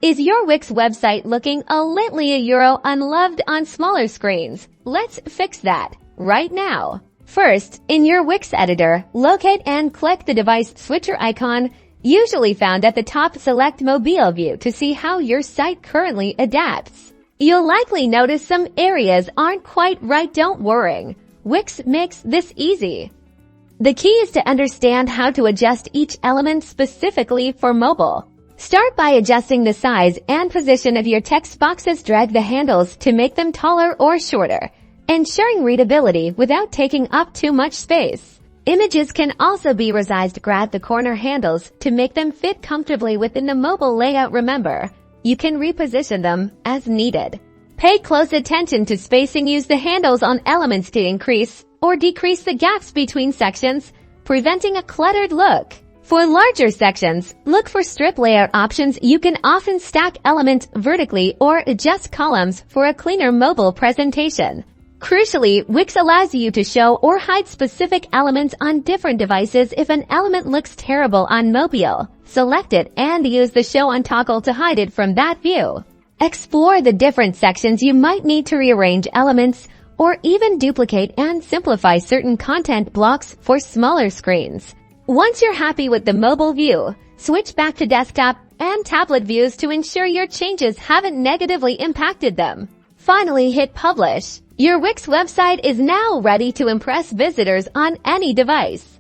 Is your Wix website looking a little unloved on smaller screens? Let's fix that right now. First, in your Wix editor, locate and click the device switcher icon, usually found at the top. Select Mobile View to see how your site currently adapts. You'll likely notice some areas aren't quite right. Don't worry. Wix makes this easy. The key is to understand how to adjust each element specifically for mobile. Start by adjusting the size and position of your text boxes. Drag the handles to make them taller or shorter, ensuring readability without taking up too much space. Images can also be resized. Grab the corner handles to make them fit comfortably within the mobile layout. Remember, you can reposition them as needed. Pay close attention to spacing. Use the handles on elements to increase or decrease the gaps between sections, preventing a cluttered look. For larger sections, look for strip layout options. You can often stack elements vertically or adjust columns for a cleaner mobile presentation. Crucially, Wix allows you to show or hide specific elements on different devices. If an element looks terrible on mobile, select it and use the Show On toggle to hide it from that view. Explore the different sections. You might need to rearrange elements or even duplicate and simplify certain content blocks for smaller screens. Once you're happy with the mobile view, switch back to desktop and tablet views to ensure your changes haven't negatively impacted them. Finally, hit publish. Your Wix website is now ready to impress visitors on any device.